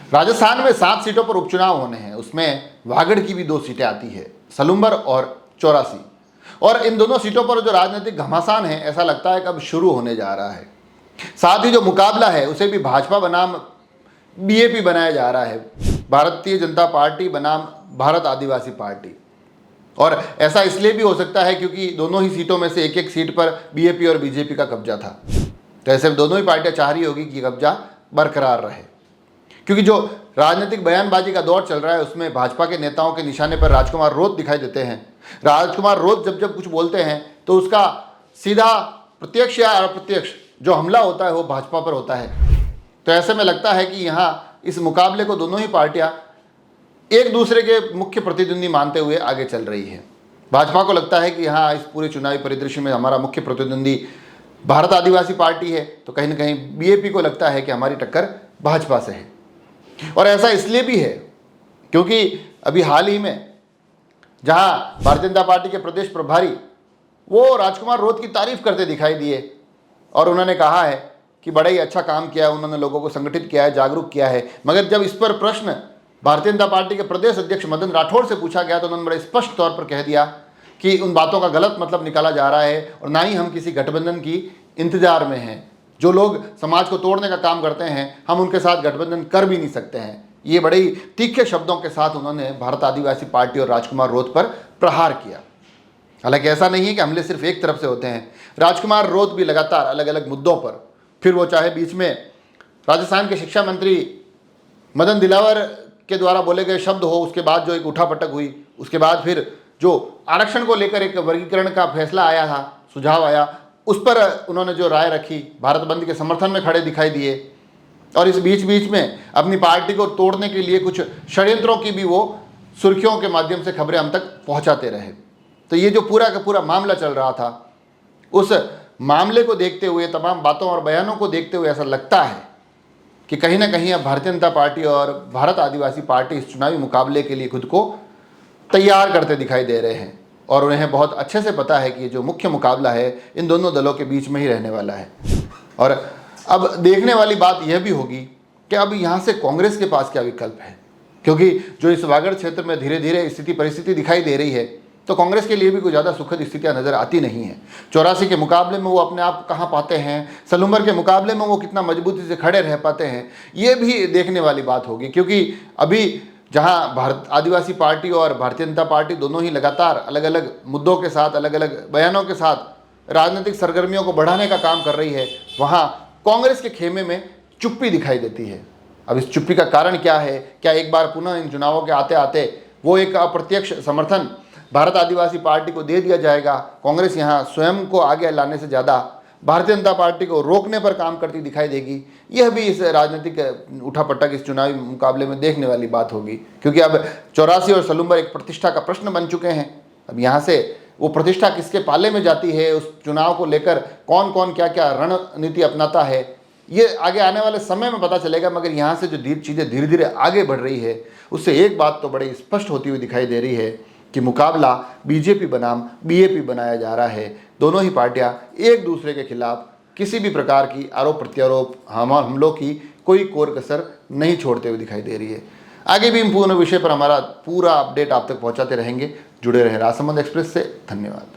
राजस्थान में 7 सीटों पर उपचुनाव होने हैं। उसमें वागड़ की भी 2 सीटें आती है, सलुम्बर और चौरासी। और इन दोनों सीटों पर जो राजनीतिक घमासान है, ऐसा लगता है कि अब शुरू होने जा रहा है। साथ ही जो मुकाबला है उसे भी भाजपा बनाम बीएपी बनाया जा रहा है, भारतीय जनता पार्टी बनाम भारत आदिवासी पार्टी। और ऐसा इसलिए भी हो सकता है क्योंकि दोनों ही सीटों में से एक एक सीट पर बीएपी और बीजेपी का कब्जा था। तो ऐसे में दोनों ही पार्टियां चाह रही होगी कि कब्जा बरकरार रहे, क्योंकि जो राजनीतिक बयानबाजी का दौर चल रहा है उसमें भाजपा के नेताओं के निशाने पर राजकुमार रोत दिखाई देते हैं। राजकुमार रोत जब जब कुछ बोलते हैं तो उसका सीधा प्रत्यक्ष या अप्रत्यक्ष जो हमला होता है वो भाजपा पर होता है। तो ऐसे में लगता है कि यहाँ इस मुकाबले को दोनों ही पार्टियां एक दूसरे के मुख्य प्रतिद्वंदी मानते हुए आगे चल रही है। भाजपा को लगता है कि यहाँ इस पूरे चुनावी परिदृश्य में हमारा मुख्य प्रतिद्वंदी भारत आदिवासी पार्टी है, तो कहीं ना कहीं बीएपी को लगता है कि हमारी टक्कर भाजपा से है। और ऐसा इसलिए भी है क्योंकि अभी हाल ही में जहां भारतीय जनता पार्टी के प्रदेश प्रभारी वो राजकुमार रोत की तारीफ करते दिखाई दिए और उन्होंने कहा है कि बड़ा ही अच्छा काम किया है, उन्होंने लोगों को संगठित किया है, जागरूक किया है। मगर जब इस पर प्रश्न भारतीय जनता पार्टी के प्रदेश अध्यक्ष मदन राठौड़ से पूछा गया तो उन्होंने बड़े स्पष्ट तौर पर कह दिया कि उन बातों का गलत मतलब निकाला जा रहा है और ना ही हम किसी गठबंधन की इंतजार में हैं। जो लोग समाज को तोड़ने का काम करते हैं हम उनके साथ गठबंधन कर भी नहीं सकते हैं। ये बड़े ही तीखे शब्दों के साथ उन्होंने भारत आदिवासी पार्टी और राजकुमार रोत पर प्रहार किया। हालांकि ऐसा नहीं है कि हमले सिर्फ एक तरफ से होते हैं। राजकुमार रोत भी लगातार अलग अलग मुद्दों पर, फिर वो चाहे बीच में राजस्थान के शिक्षा मंत्री मदन दिलावर के द्वारा बोले गए शब्द हो, उसके बाद जो एक उठापटक हुई, उसके बाद फिर जो आरक्षण को लेकर एक वर्गीकरण का फैसला आया था, सुझाव आया, उस पर उन्होंने जो राय रखी, भारत बंद के समर्थन में खड़े दिखाई दिए। और इस बीच बीच में अपनी पार्टी को तोड़ने के लिए कुछ षड्यंत्रों की भी वो सुर्खियों के माध्यम से खबरें हम तक पहुंचाते रहे। तो ये जो पूरा का पूरा मामला चल रहा था, उस मामले को देखते हुए, तमाम बातों और बयानों को देखते हुए ऐसा लगता है कि कहीं ना कहीं अब भारतीय जनता पार्टी और भारत आदिवासी पार्टी इस चुनावी मुकाबले के लिए खुद को तैयार करते दिखाई दे रहे हैं। और उन्हें बहुत अच्छे से पता है कि ये जो मुख्य मुकाबला है इन दोनों दलों के बीच में ही रहने वाला है। और अब देखने वाली बात यह भी होगी कि अब यहाँ से कांग्रेस के पास क्या विकल्प है, क्योंकि जो इस वागड़ क्षेत्र में धीरे धीरे स्थिति परिस्थिति दिखाई दे रही है तो कांग्रेस के लिए भी कोई ज़्यादा सुखद स्थितियाँ नज़र आती नहीं है। 84 के मुकाबले में वो अपने आप कहाँ पाते हैं, सलुम्बर के मुकाबले में वो कितना मजबूती से खड़े रह पाते हैं, ये भी देखने वाली बात होगी। क्योंकि अभी जहां भारत आदिवासी पार्टी और भारतीय जनता पार्टी दोनों ही लगातार अलग अलग मुद्दों के साथ, अलग अलग बयानों के साथ राजनीतिक सरगर्मियों को बढ़ाने का काम कर रही है, वहां कांग्रेस के खेमे में चुप्पी दिखाई देती है। अब इस चुप्पी का कारण क्या है? क्या एक बार पुनः इन चुनावों के आते आते वो एक अप्रत्यक्ष समर्थन भारत आदिवासी पार्टी को दे दिया जाएगा? कांग्रेस यहाँ स्वयं को आगे लाने से ज़्यादा भारतीय जनता पार्टी को रोकने पर काम करती दिखाई देगी। यह भी इस राजनीतिक उठापटक, इस चुनावी मुकाबले में देखने वाली बात होगी, क्योंकि अब 84 और सलुम्बर एक प्रतिष्ठा का प्रश्न बन चुके हैं। अब यहाँ से वो प्रतिष्ठा किसके पाले में जाती है, उस चुनाव को लेकर कौन कौन क्या क्या रणनीति अपनाता है, ये आगे आने वाले समय में पता चलेगा। मगर यहाँ से जो चीज़ें धीरे धीरे आगे बढ़ रही है, उससे एक बात तो बड़ी स्पष्ट होती हुई दिखाई दे रही है कि मुकाबला बीजेपी बनाम बीएपी बनाया जा रहा है। दोनों ही पार्टियां एक दूसरे के खिलाफ किसी भी प्रकार की आरोप प्रत्यारोप, हमलों की कोई कोर कसर नहीं छोड़ते हुए दिखाई दे रही है। आगे भी पूर्ण विषय पर हमारा पूरा अपडेट आप तक पहुंचाते रहेंगे। जुड़े रहें राजसमंद एक्सप्रेस से। धन्यवाद।